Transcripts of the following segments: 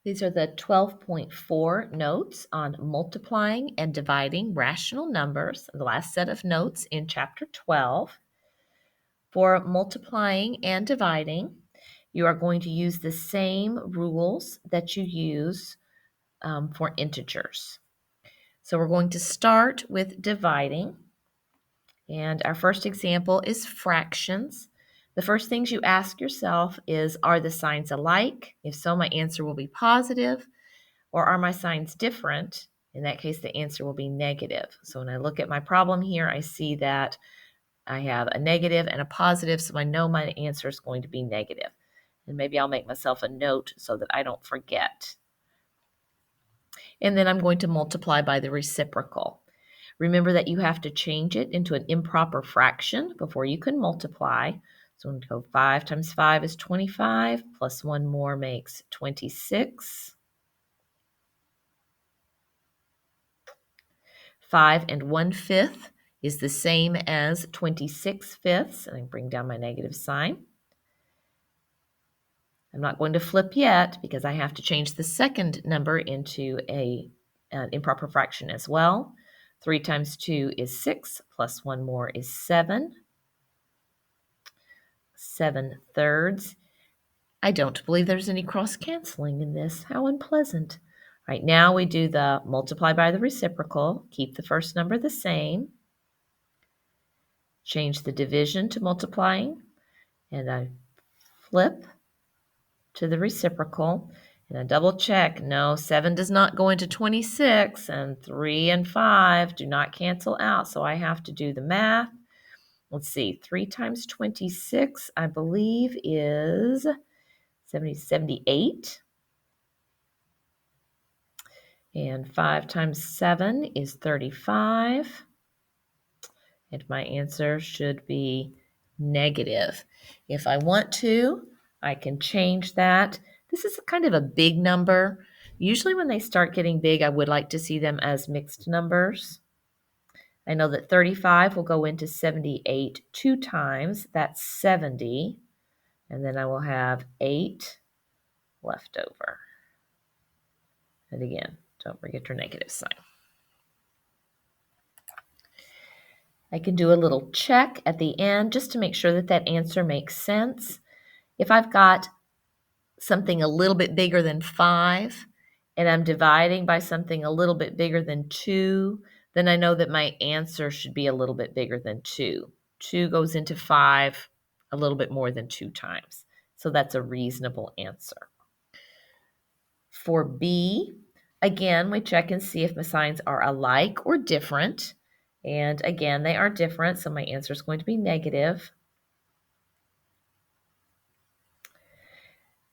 These are the 12.4 notes on multiplying and dividing rational numbers, the last set of notes in Chapter 12. For multiplying and dividing, you are going to use the same rules that you use for integers. So we're going to start with dividing. And our first example is fractions. The first things you ask yourself is, are the signs alike? If so, my answer will be positive. Or are my signs different? In that case, the answer will be negative. So when I look at my problem here, I see that I have a negative and a positive, so I know my answer is going to be negative. And maybe I'll make myself a note so that I don't forget. And then I'm going to multiply by the reciprocal. Remember that you have to change it into an improper fraction before you can multiply. So I'm going to go 5 times 5 is 25, plus 1 more makes 26. 5 1/5 is the same as 26/5, and I bring down my negative sign. I'm not going to flip yet because I have to change the second number into an improper fraction as well. 3 times 2 is 6, plus 1 more is 7. 7/3. I don't believe there's any cross-canceling in this. How unpleasant. All right, now we do the multiply by the reciprocal. Keep the first number the same. Change the division to multiplying. And I flip to the reciprocal. And I double check. No, 7 does not go into 26. And 3 and 5 do not cancel out. So I have to do the math. Let's see. 3 times 26, I believe, is 78. And 5 times 7 is 35. And my answer should be negative. If I want to, I can change that. This is kind of a big number. Usually when they start getting big, I would like to see them as mixed numbers. I know that 35 will go into 78 2 times. That's 70. And then I will have 8 left over. And again, don't forget your negative sign. I can do a little check at the end just to make sure that that answer makes sense. If I've got something a little bit bigger than 5 and I'm dividing by something a little bit bigger than 2, then I know that my answer should be a little bit bigger than 2. 2 goes into 5 a little bit more than 2 times. So that's a reasonable answer. For B, again, we check and see if my signs are alike or different. And again, they are different, so my answer is going to be negative.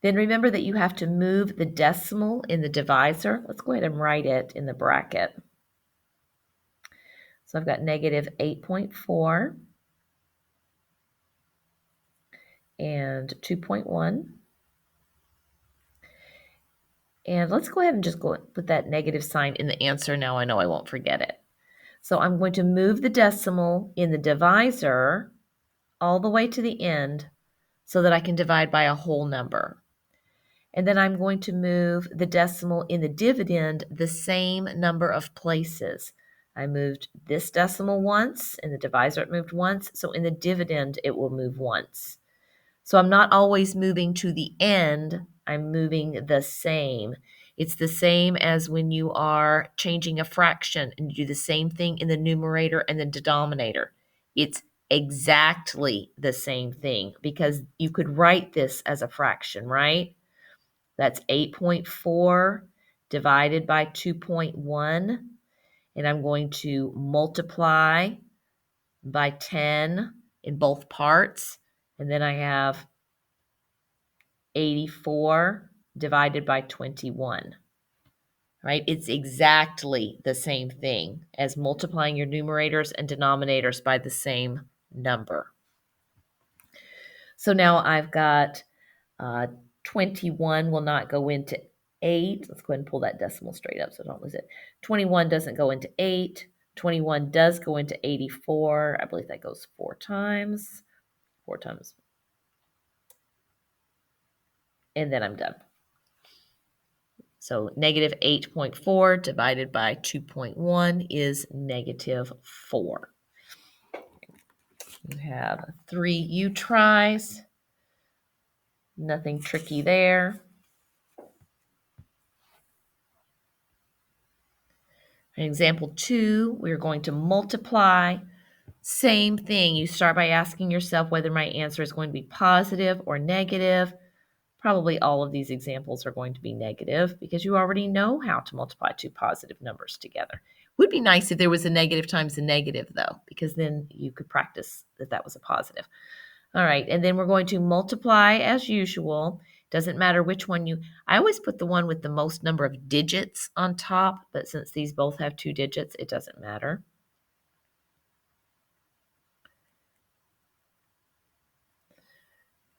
Then remember that you have to move the decimal in the divisor. Let's go ahead and write it in the bracket. So I've got negative 8.4 and 2.1. And let's go ahead and just go put that negative sign in the answer. Now I know I won't forget it. So I'm going to move the decimal in the divisor all the way to the end so that I can divide by a whole number. And then I'm going to move the decimal in the dividend the same number of places. I moved this decimal once, in the divisor it moved once, so in the dividend it will move once. So I'm not always moving to the end, I'm moving the same. It's the same as when you are changing a fraction and you do the same thing in the numerator and the denominator. It's exactly the same thing because you could write this as a fraction, right? That's 8.4 divided by 2.1. And I'm going to multiply by 10 in both parts. And then I have 84 divided by 21. Right? It's exactly the same thing as multiplying your numerators and denominators by the same number. So now I've got 21 will not go into 8. Let's go ahead and pull that decimal straight up so I don't lose it. 21 doesn't go into 8. 21 does go into 84. I believe that goes 4 times. 4 times. And then I'm done. So negative 8.4 divided by 2.1 is negative 4. You have 3 U tries. Nothing tricky there. In example 2, we're going to multiply. Same thing. You start by asking yourself whether my answer is going to be positive or negative. Probably all of these examples are going to be negative because you already know how to multiply two positive numbers together. Would be nice if there was a negative times a negative, though, because then you could practice that that was a positive. All right, and then we're going to multiply as usual. Doesn't matter which one I always put the one with the most number of digits on top, but since these both have 2 digits, it doesn't matter.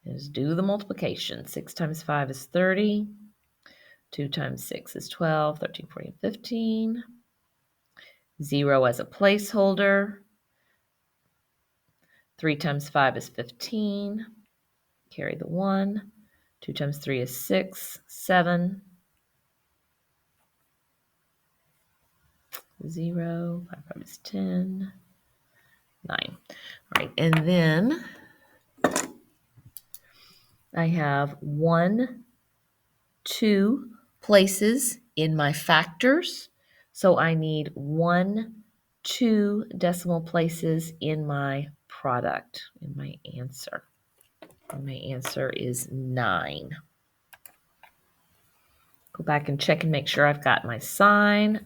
Is do the multiplication. 6 times 5 is 30. 2 times 6 is 12, 13, 14, 15. 0 as a placeholder. 3 times 5 is 15. Carry the 1. 2 times 3 is 6, 7. 0, 5, 5 is 10. 9. All right, and then I have 1, 2 places in my factors. So I need 1, 2 decimal places in my product, in my answer. And my answer is 9. Go back and check and make sure I've got my sign.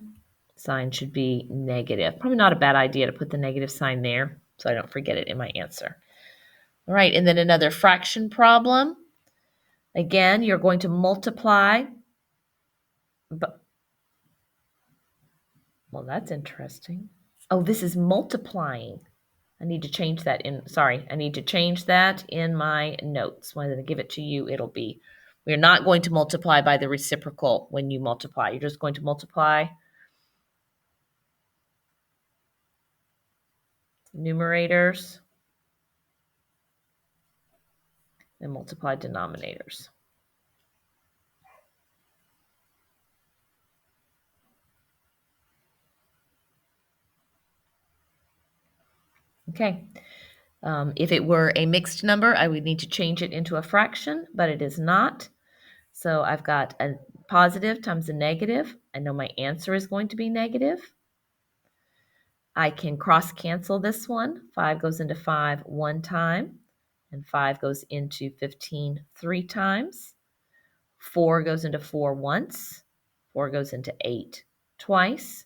Sign should be negative. Probably not a bad idea to put the negative sign there so I don't forget it in my answer. All right, and then another fraction problem. Again, you're going to multiply. Well, that's interesting. Oh, this is multiplying. I need to change that I need to change that in my notes. When I give it to you, it'll be, we're not going to multiply by the reciprocal when you multiply. You're just going to multiply numerators and multiply denominators. Okay. If it were a mixed number, I would need to change it into a fraction, but it is not. So I've got a positive times a negative. I know my answer is going to be negative. I can cross cancel this one. 5 goes into 5 one time, and 5 goes into 15 3 times. 4 goes into 4 once. 4 goes into 8 twice.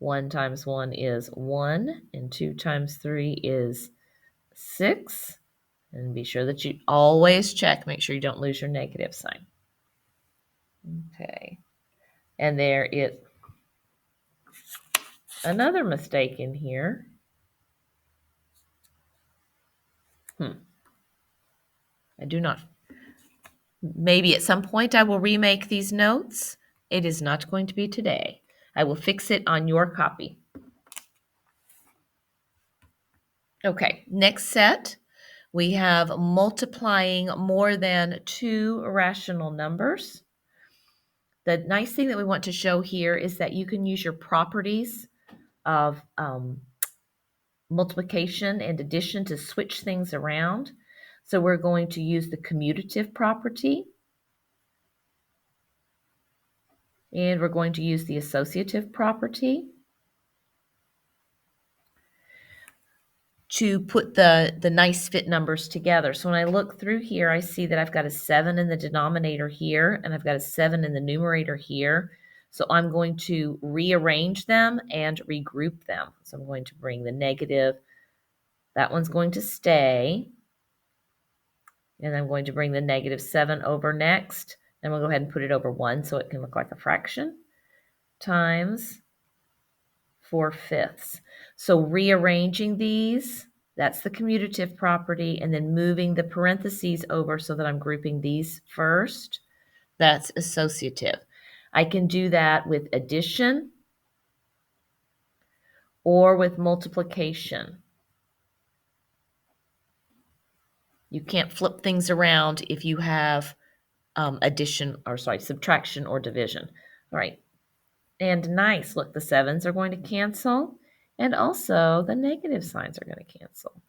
1 times 1 is 1, and 2 times 3 is 6. And be sure that you always check, make sure you don't lose your negative sign. Okay. And there is another mistake in here. I do not. Maybe at some point I will remake these notes. It is not going to be today. I will fix it on your copy. Okay, next set. We have multiplying more than 2 rational numbers. The nice thing that we want to show here is that you can use your properties of multiplication and addition to switch things around. So we're going to use the commutative property, and we're going to use the associative property to put the nice fit numbers together. So when I look through here, I see that I've got a 7 in the denominator here, and I've got a 7 in the numerator here. So I'm going to rearrange them and regroup them. So I'm going to bring the negative. That one's going to stay. And I'm going to bring the negative 7 over next. And we'll go ahead and put it over 1 so it can look like a fraction. Times 4/5. So rearranging these, that's the commutative property, and then moving the parentheses over so that I'm grouping these first. That's associative. I can do that with addition or with multiplication. You can't flip things around if you have subtraction or division. All right. And nice. Look, the 7s are going to cancel. And also the negative signs are going to cancel.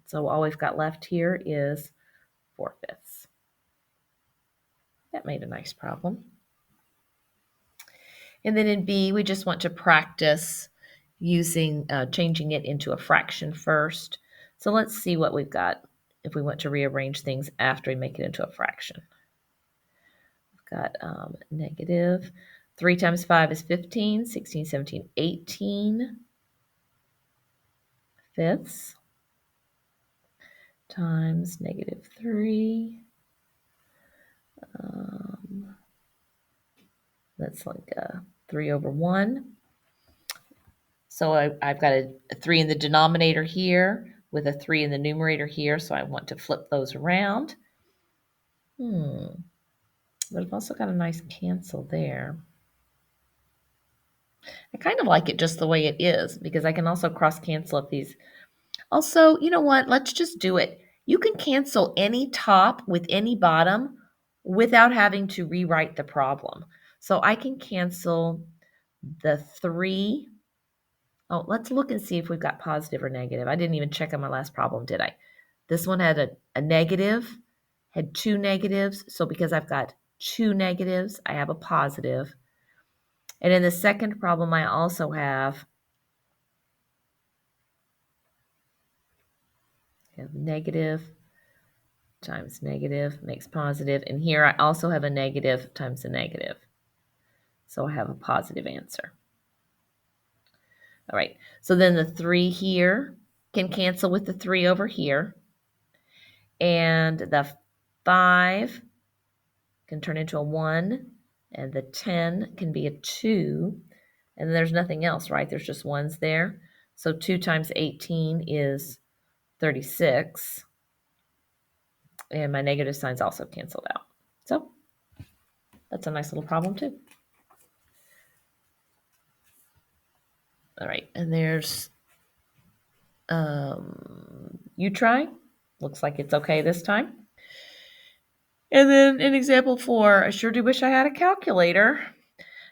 So all we've got left here is 4/5. That made a nice problem. And then in B, we just want to practice using changing it into a fraction first. So let's see what we've got if we want to rearrange things after we make it into a fraction. We've got negative 3 times 5 is 15, 16, 17, 18 fifths times negative 3. That's like 3 over 1. So I've got a 3 in the denominator here with a 3 in the numerator here, so I want to flip those around. But I've also got a nice cancel there. I kind of like it just the way it is because I can also cross cancel if these. Also, you know what? Let's just do it. You can cancel any top with any bottom without having to rewrite the problem. So I can cancel the 3. Oh, let's look and see if we've got positive or negative. I didn't even check on my last problem, did I? This one had a negative, had 2 negatives. So because I've got 2 negatives, I have a positive. And in the second problem, I also have negative times negative makes positive. And here I also have a negative times a negative. So I have a positive answer. All right, so then the 3 here can cancel with the 3 over here. And the 5 can turn into a 1. And the 10 can be a 2. And there's nothing else, right? There's just 1s there. So 2 times 18 is 36. And my negative signs also canceled out. So that's a nice little problem too. All right, and there's you try. Looks like it's okay this time. And then in example 4, I sure do wish I had a calculator.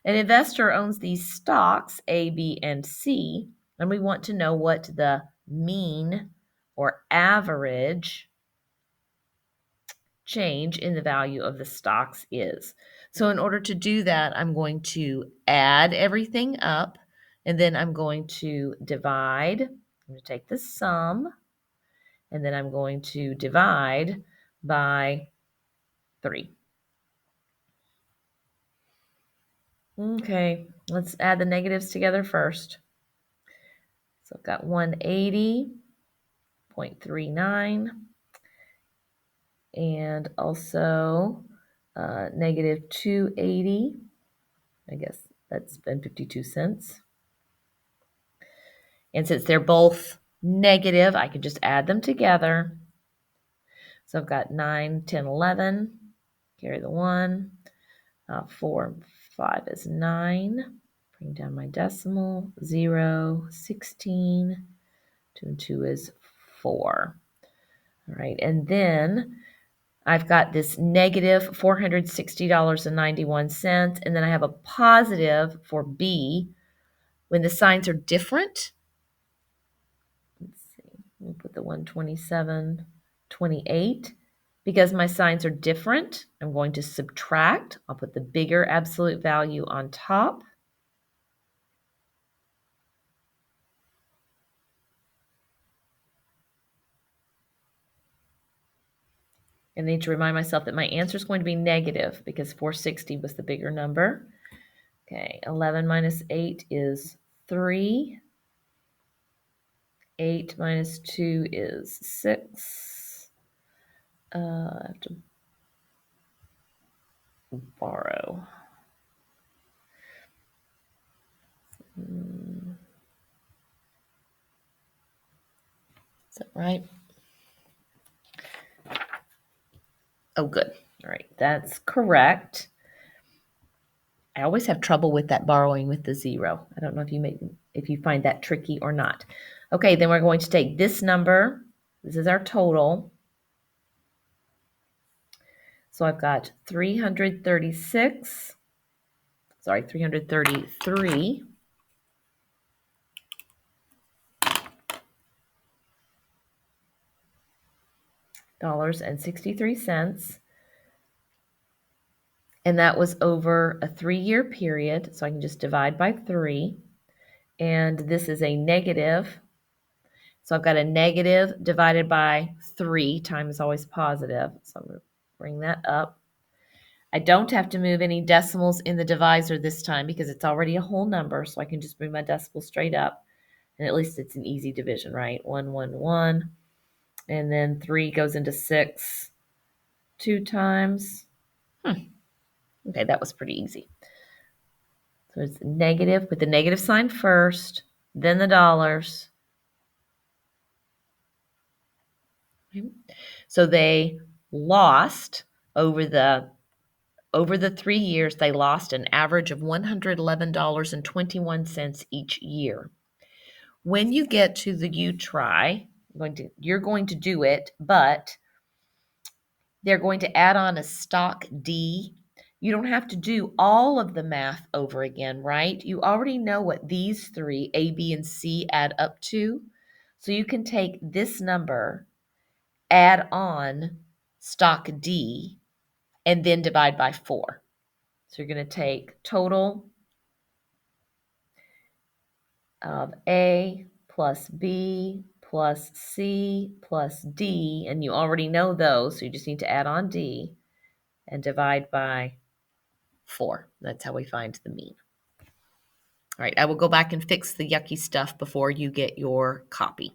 An investor owns these stocks, A, B, and C, and we want to know what the mean or average change in the value of the stocks is. So in order to do that, I'm going to add everything up, and then I'm going to divide. I'm going to take the sum, and then I'm going to divide by 3. Okay, let's add the negatives together first. So I've got 180.39 and also negative 280. I guess that's been 52 cents. And since they're both negative, I can just add them together. So I've got 9, 10, 11. Carry the 1. 4, 5 is 9. Bring down my decimal. 0, 16. 2 and 2 is 4. All right, and then I've got this negative $460.91, and then I have a positive for B. When the signs are different, let's see, we'll put the 127.28. Because my signs are different, I'm going to subtract. I'll put the bigger absolute value on top. And I need to remind myself that my answer is going to be negative because 460 was the bigger number. Okay, 11 minus 8 is 3. 8 minus 2 is 6. I have to borrow. Is that right? Oh, good. All right, that's correct. I always have trouble with that borrowing with the 0. I don't know if you find that tricky or not. Okay, then we're going to take this number. This is our total. So I've got 336. $333. $63. And that was over a 3-year period. So I can just divide by 3. And this is a negative. So I've got a negative divided by 3. Time is always positive. So I'm going to bring that up. I don't have to move any decimals in the divisor this time because it's already a whole number. So I can just bring my decimal straight up. And at least it's an easy division, right? 1, 1, 1. And then 3 goes into 6 2 times. Okay, that was pretty easy. So it's negative with the negative sign first, then the dollars. So they lost over the 3 years, they lost an average of $111.21 each year. When you get to the you try, you're going to do it, but they're going to add on a stock D. You don't have to do all of the math over again, right? You already know what these three, A, B, and C, add up to. So you can take this number, add on stock D, and then divide by 4. So you're going to take total of A plus B plus C plus D, and you already know those, so you just need to add on D and divide by 4. That's how we find the mean. All right, I will go back and fix the yucky stuff before you get your copy.